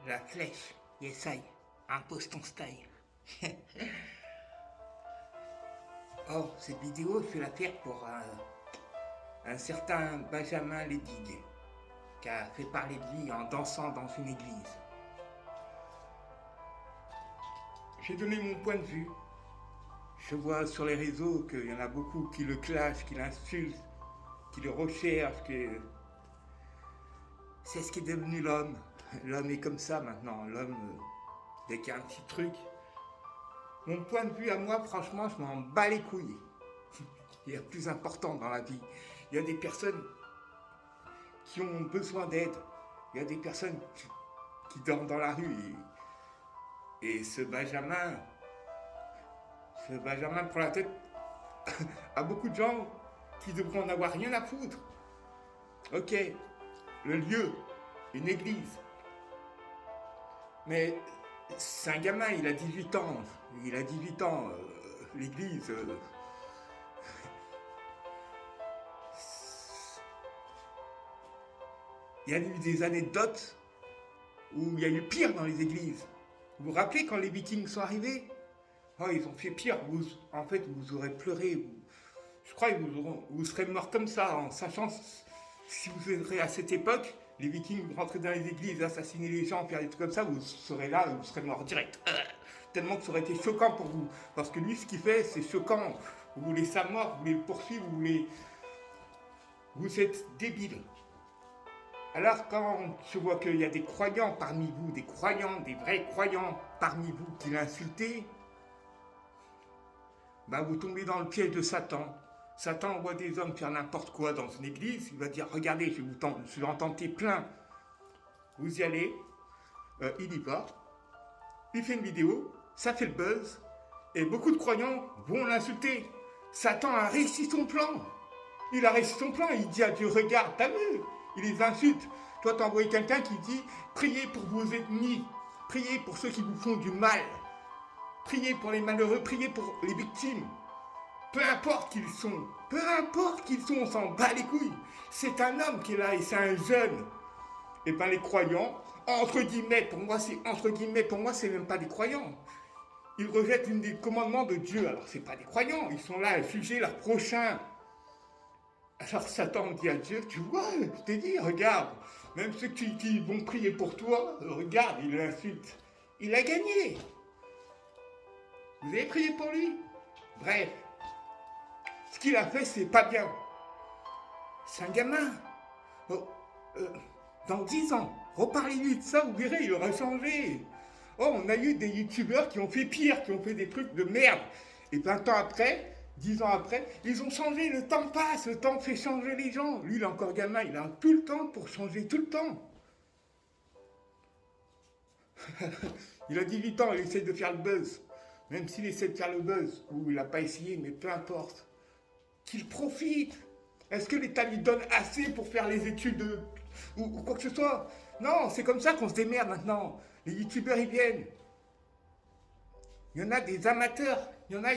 La flèche, essaye, impose ton style. Oh, cette vidéo, je vais la faire pour un certain Benjamin Ledig, qui a fait parler de lui en dansant dans une église. J'ai donné mon point de vue. Je vois sur les réseaux qu'il y en a beaucoup qui le clashent, qui l'insultent, qui le recherchent, que c'est ce qui est devenu l'homme. L'homme est comme ça maintenant. L'homme, dès qu'il y a un petit truc. Mon point de vue à moi, franchement, je m'en bats les couilles. Il y a plus important dans la vie. Il y a des personnes qui ont besoin d'aide. Il y a des personnes qui dorment dans la rue. Et ce Benjamin prend la tête à beaucoup de gens qui devraient en avoir rien à foutre. Ok, le lieu, une église. Mais c'est un gamin, il a 18 ans. Il a 18 ans. L'église. Il y a eu des anecdotes où il y a eu pire dans les églises. Vous vous rappelez quand les Vikings sont arrivés? Oh, ils ont fait pire. En fait, vous aurez pleuré. Je crois que vous serez morts comme ça, en sachant si vous serez à cette époque, les Vikings rentraient dans les églises, assassiner les gens, faire des trucs comme ça, vous serez là et vous serez morts direct. Tellement que ça aurait été choquant pour vous. Parce que lui, ce qu'il fait, c'est choquant. Vous voulez sa mort, vous voulez le poursuivre, vous êtes débile. Alors quand je vois qu'il y a des croyants parmi vous, des croyants, des vrais croyants parmi vous qui l'insultent, ben vous tombez dans le piège de Satan. Satan envoie des hommes faire n'importe quoi dans une église, il va dire regardez, je vais en tenter plein. Vous y allez, il y va, il fait une vidéo, ça fait le buzz, et beaucoup de croyants vont l'insulter. Satan a réussi son plan. Il a réussi son plan, il dit à Dieu regarde, t'as vu? Il les insulte. Toi, t'as envoyé quelqu'un qui dit priez pour vos ennemis, priez pour ceux qui vous font du mal, priez pour les malheureux, priez pour les victimes. Peu importe qui ils sont, on s'en bat les couilles. C'est un homme qui est là et c'est un jeune. Et ben les croyants, entre guillemets, pour moi c'est même pas des croyants. Ils rejettent une des commandements de Dieu. Alors c'est pas des croyants, ils sont là à juger leur prochain. Alors Satan dit à Dieu, tu vois, je t'ai dit, regarde, même ceux qui vont prier pour toi, regarde, il l'insulte. Il a gagné. Vous avez prié pour lui? Bref, ce qu'il a fait, c'est pas bien. C'est un gamin. Oh, dans 10 ans, reparlez-lui de ça, vous verrez, il aura changé. Oh, on a eu des youtubeurs qui ont fait pire, qui ont fait des trucs de merde. Et 20 ans après, 10 ans après, ils ont changé, le temps passe, le temps fait changer les gens. Lui, il est encore gamin, il a tout le temps pour changer, tout le temps. Il a 18 ans, il essaie de faire le buzz. Même s'il essaie de faire le buzz, ou il n'a pas essayé, mais peu importe. Qu'il profite. Est-ce que l'État lui donne assez pour faire les études ou quoi que ce soit? Non, c'est comme ça qu'on se démerde maintenant. Les youtubeurs, ils viennent. Il y en a des amateurs. Il y en a,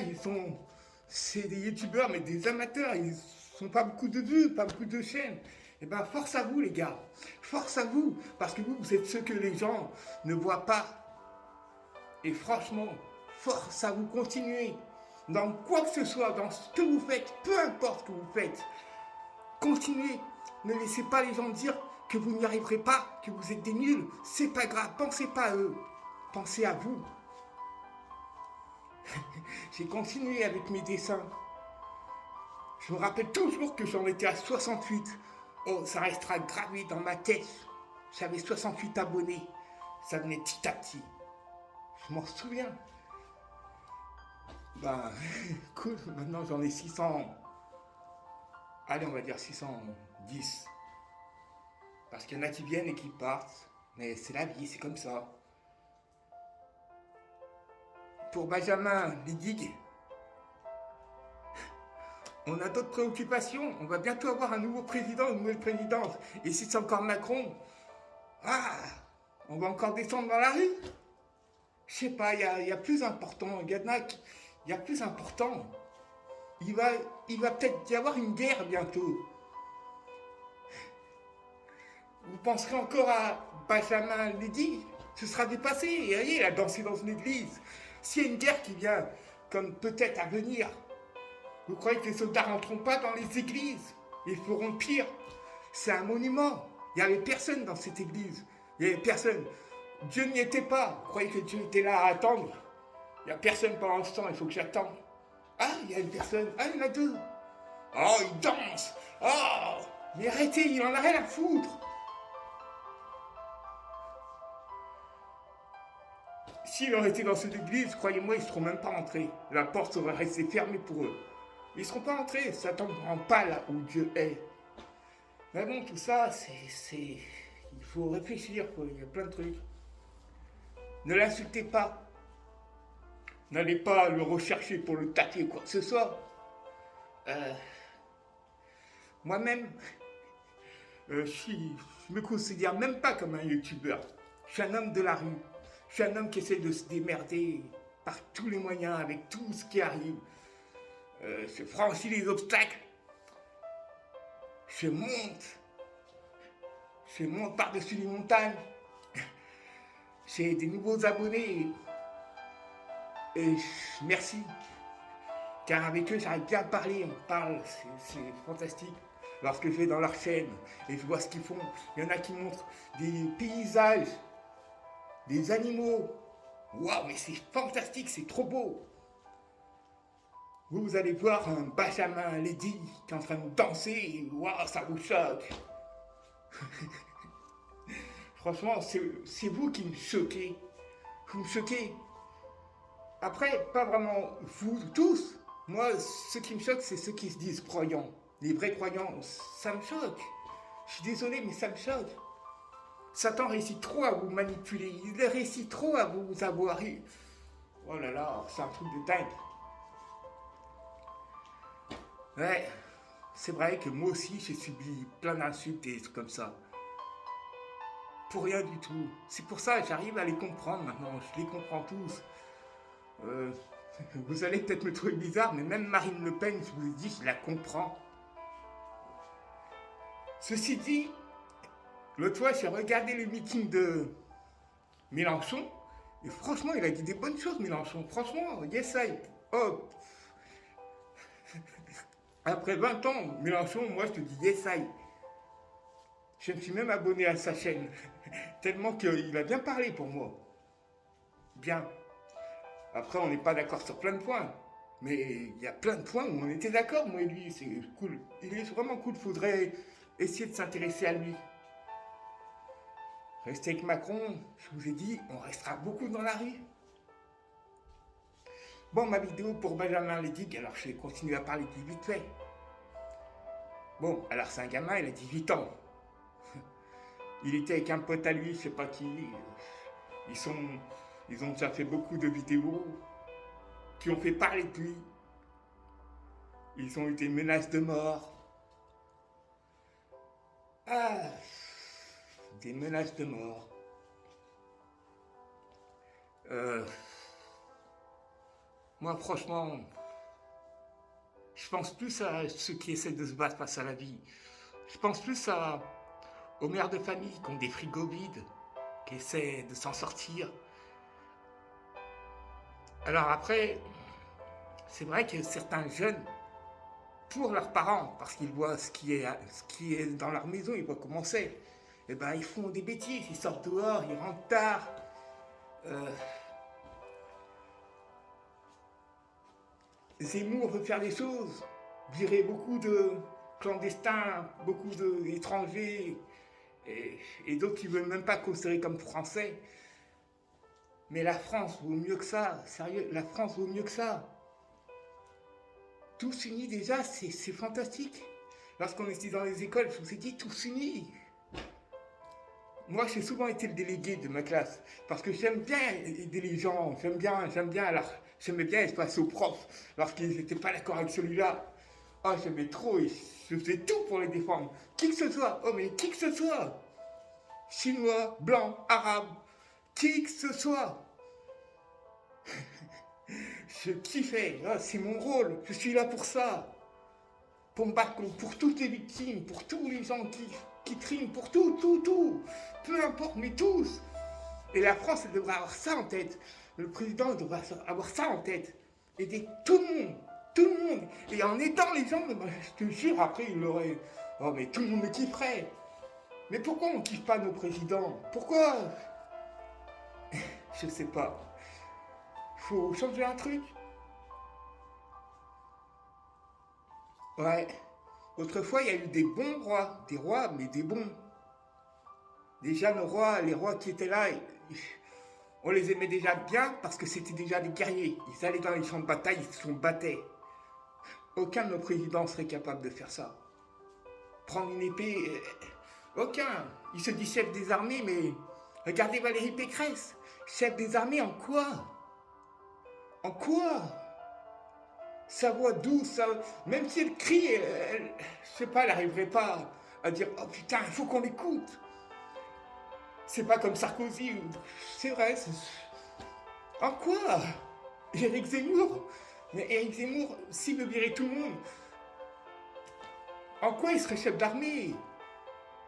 c'est des youtubeurs, mais des amateurs. Ils n'ont pas beaucoup de vues, pas beaucoup de chaînes. Eh bien, force à vous, les gars. Force à vous. Parce que vous êtes ceux que les gens ne voient pas. Et franchement, force à vous, continuer. Dans quoi que ce soit, dans ce que vous faites, peu importe ce que vous faites, continuez. Ne laissez pas les gens dire que vous n'y arriverez pas, que vous êtes des nuls. C'est pas grave, pensez pas à eux. Pensez à vous. J'ai continué avec mes dessins. Je me rappelle toujours que j'en étais à 68. Oh, ça restera gravé dans ma tête. J'avais 68 abonnés. Ça venait petit à petit. Je m'en souviens. Ben, cool, maintenant j'en ai 600. Allez, on va dire 610. Parce qu'il y en a qui viennent et qui partent. Mais c'est la vie, c'est comme ça. Pour Benjamin Ledig, on a d'autres préoccupations. On va bientôt avoir un nouveau président, une nouvelle présidente. Et si c'est encore Macron, on va encore descendre dans la rue. Je sais pas, il y a plus important. Il y a plus important. Il va peut-être y avoir une guerre bientôt. Vous penserez encore à Benjamin Ledig? Ce sera dépassé. Et voyez, il a dansé dans une église. S'il y a une guerre qui vient, comme peut-être à venir, vous croyez que les soldats ne rentreront pas dans les églises? Ils feront pire. C'est un monument. Il n'y avait personne dans cette église. Il n'y avait personne. Dieu n'y était pas. Vous croyez que Dieu était là à attendre? Il n'y a personne pendant ce temps, il faut que j'attende. Ah, il y a une personne. Ah, il y en a deux. Oh, il danse. Oh, mais arrêtez, il en a rien à foutre. S'il aurait été dans cette église, croyez-moi, ils ne seront même pas entrés. La porte serait restée fermée pour eux. Ils ne seront pas entrés. Satan ne rend pas là où Dieu est. Mais bon, tout ça, c'est... Il faut réfléchir, quoi. Il y a plein de trucs. Ne l'insultez pas. N'allez pas le rechercher pour le taper, quoi que ce soit. Moi-même, je me considère même pas comme un youtubeur. Je suis un homme de la rue. Je suis un homme qui essaie de se démerder par tous les moyens, avec tout ce qui arrive. Je franchis les obstacles. Je monte par-dessus les montagnes. J'ai des nouveaux abonnés. Et merci. Car avec eux, j'arrive bien à parler. On parle, c'est fantastique. Lorsque je vais dans leur chaîne et je vois ce qu'ils font, il y en a qui montrent des paysages, des animaux. Waouh, mais c'est fantastique, c'est trop beau. Vous allez voir un Benjamin Lady qui est en train de danser et waouh, ça vous choque. Franchement, c'est vous qui me choquez. Vous me choquez. Après, pas vraiment vous tous. Moi, ce qui me choque, c'est ceux qui se disent croyants. Les vrais croyants, ça me choque. Je suis désolé, mais ça me choque. Satan réussit trop à vous manipuler. Il réussit trop à vous avoir. Oh là là, c'est un truc de dingue. Ouais, c'est vrai que moi aussi, j'ai subi plein d'insultes et trucs comme ça. Pour rien du tout. C'est pour ça que j'arrive à les comprendre maintenant. Je les comprends tous. Vous allez peut-être me trouver bizarre, mais même Marine Le Pen, je vous ai dit, je la comprends. Ceci dit, l'autre fois, j'ai regardé le meeting de Mélenchon, et franchement, il a dit des bonnes choses, Mélenchon. Franchement, yes, I. Oh. Après 20 ans, Mélenchon, moi, je te dis yes, I. Je me suis même abonné à sa chaîne, tellement qu'il a bien parlé pour moi. Bien. Après, on n'est pas d'accord sur plein de points. Mais il y a plein de points où on était d'accord, moi et lui. C'est cool. Il est vraiment cool. Il faudrait essayer de s'intéresser à lui. Rester avec Macron, je vous ai dit, on restera beaucoup dans la rue. Bon, ma vidéo pour Benjamin Ledig, alors je vais continuer à parler de lui vite fait. Bon, alors c'est un gamin, il a 18 ans. Il était avec un pote à lui, je sais pas qui. Ils ont déjà fait beaucoup de vidéos qui ont fait parler de lui. Ils ont eu des menaces de mort. Ah, des menaces de mort. Moi, franchement, je pense plus à ceux qui essaient de se battre face à la vie. Je pense plus aux mères de famille qui ont des frigos vides, qui essaient de s'en sortir. Alors après, c'est vrai que certains jeunes, pour leurs parents, parce qu'ils voient ce qui est dans leur maison, ils voient comment c'est, et ben ils font des bêtises, ils sortent dehors, ils rentrent tard. Zemmour veut faire des choses, virer beaucoup de clandestins, beaucoup d'étrangers, et d'autres qui ne veulent même pas considérer comme français. Mais la France vaut mieux que ça, sérieux, la France vaut mieux que ça. Tous unis déjà, c'est fantastique. Lorsqu'on était dans les écoles, je vous ai dit tous unis. Moi, j'ai souvent été le délégué de ma classe, parce que j'aime bien aider les gens, j'aimais bien être face aux profs, lorsqu'ils n'étaient pas d'accord avec celui-là. Oh, j'aimais trop, et je faisais tout pour les défendre. Qui que ce soit, oh mais qui que ce soit. Chinois, blanc, arabe, qui que ce soit. Je kiffais, oh, c'est mon rôle, je suis là pour ça. Pour me battre pour toutes les victimes, pour tous les gens qui triment, pour tout. Peu importe, mais tous. Et la France, elle devrait avoir ça en tête. Le président devrait avoir ça en tête. Aider tout le monde. Tout le monde. Et en aidant les gens, ben, je te jure, après, il aurait... Oh, mais tout le monde me kifferait. Mais pourquoi on ne kiffe pas nos présidents? Pourquoi? Je sais pas. Faut changer un truc. Ouais. Autrefois, il y a eu des bons rois. Des rois, mais des bons. Déjà, nos rois, les rois qui étaient là, on les aimait déjà bien parce que c'était déjà des guerriers. Ils allaient dans les champs de bataille, ils se battaient. Aucun de nos présidents serait capable de faire ça. Prendre une épée, aucun. Il se dit chef des armées, mais regardez Valérie Pécresse. Chef des armées en quoi? En quoi? Sa voix douce, même si elle crie, je sais pas, elle n'arriverait pas à dire oh putain, il faut qu'on l'écoute. C'est pas comme Sarkozy, c'est vrai. En quoi? Éric Zemmour? Mais Éric Zemmour, s'il veut virer tout le monde, en quoi il serait chef d'armée?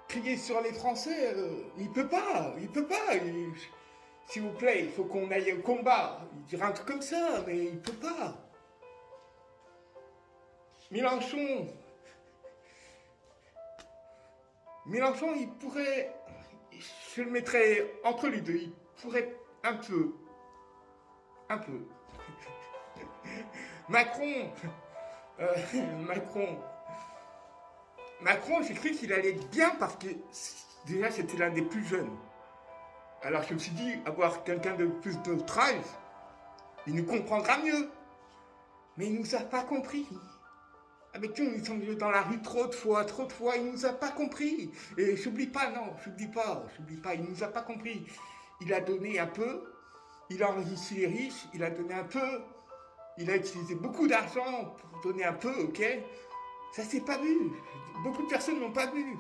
Crier sur les Français, il peut pas. S'il vous plaît, il faut qu'on aille au combat. Il dirait un truc comme ça, mais il peut pas. Mélenchon, il pourrait, je le mettrais entre les deux, il pourrait un peu. Macron, Macron, j'ai cru qu'il allait être bien parce que déjà c'était l'un des plus jeunes. Alors je me suis dit, avoir quelqu'un de plus de notre âge, il nous comprendra mieux. Mais il nous a pas compris. Avec nous, nous sommes dans la rue trop de fois, il nous a pas compris. Et j'oublie pas, il nous a pas compris. Il a donné un peu, il a enrichi les riches, il a donné un peu, il a utilisé beaucoup d'argent pour donner un peu, ok? Ça s'est pas vu. Beaucoup de personnes n'ont pas vu.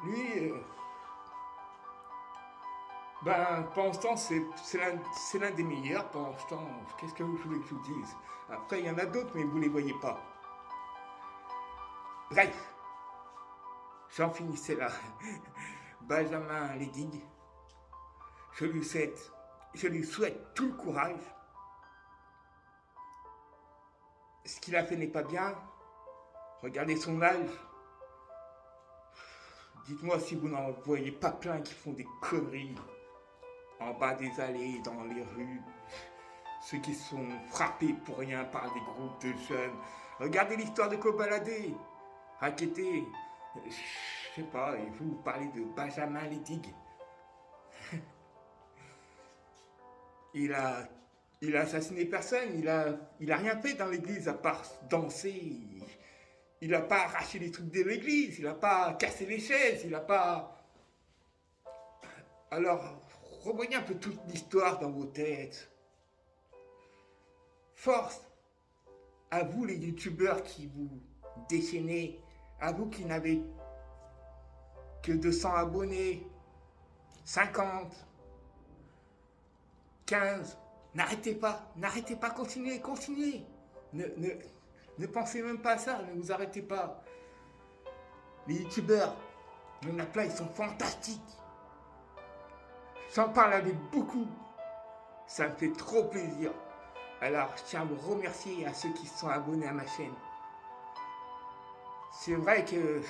Lui, pour l'instant, c'est l'un des meilleurs. Pour l'instant, qu'est-ce que vous voulez que je vous dise? Après, il y en a d'autres, mais vous ne les voyez pas. Bref, j'en finissais là. Benjamin Ledig, je lui souhaite tout le courage. Ce qu'il a fait n'est pas bien. Regardez son âge. Dites-moi si vous n'en voyez pas plein qui font des conneries en bas des allées, dans les rues. Ceux qui sont frappés pour rien par des groupes de jeunes. Regardez l'histoire de Kobalade. Raquetté. Je sais pas, et vous parlez de Benjamin Ledig. Il a assassiné personne, il a rien fait dans l'église à part danser. Il n'a pas arraché les trucs de l'église, il n'a pas cassé les chaises, il n'a pas... Alors, revoyez un peu toute l'histoire dans vos têtes. Force à vous les youtubeurs qui vous déchaînez, à vous qui n'avez que 200 abonnés, 50, 15, n'arrêtez pas, continuez. Ne pensez même pas à ça, ne vous arrêtez pas. Les youtubeurs, il y en a plein, ils sont fantastiques. J'en parle avec beaucoup. Ça me fait trop plaisir. Alors, je tiens à vous remercier à ceux qui se sont abonnés à ma chaîne. C'est vrai que...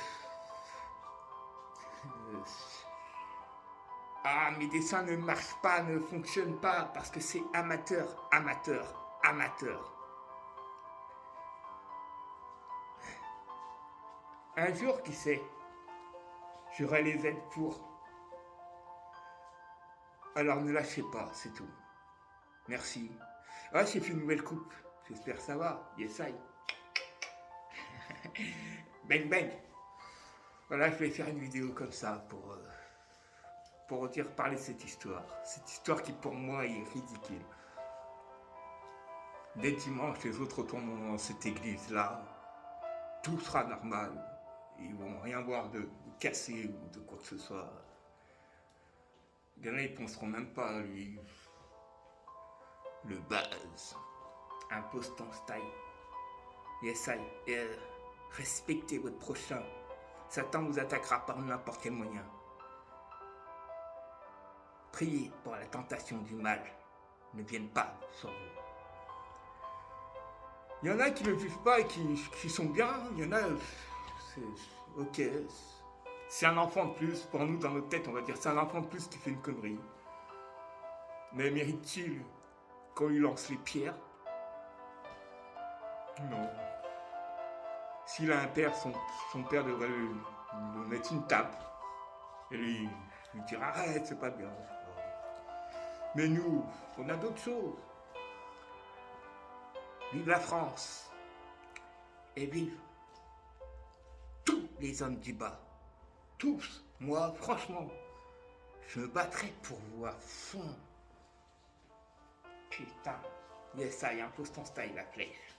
mes dessins ne marchent pas, ne fonctionnent pas, parce que c'est amateur. Un jour, qui sait, j'aurai les aides pour. Alors ne lâchez pas, c'est tout. Merci. Ah, j'ai fait une nouvelle coupe. J'espère que ça va. Yes, I. Bang bang. Voilà, je vais faire une vidéo comme ça pour dire parler de cette histoire. Cette histoire qui pour moi est ridicule. Dès dimanche, les autres retournent dans cette église-là. Tout sera normal. Ils vont rien voir de cassé ou de quoi que ce soit. Il y en a, ils penseront même pas à lui. Le buzz. Impostant style. Yes, I. Respectez votre prochain. Satan vous attaquera par n'importe quel moyen. Priez pour la tentation du mal ne vienne pas sur vous. Il y en a qui ne le vivent pas et qui sont bien. Il y en a, c'est ok. C'est un enfant de plus. Pour nous, dans notre tête, on va dire c'est un enfant de plus qui fait une connerie. Mais mérite-t-il qu'on lui lance les pierres? Non. S'il a un père, son père devrait lui mettre une tape et lui dire arrête, c'est pas bien. Mais nous, on a d'autres choses. Vive la France et vive tous les hommes du bas. Tous. Moi, franchement, je me battrai pour vous à fond. Putain. Yes, ça y est, impose ton style, la flèche.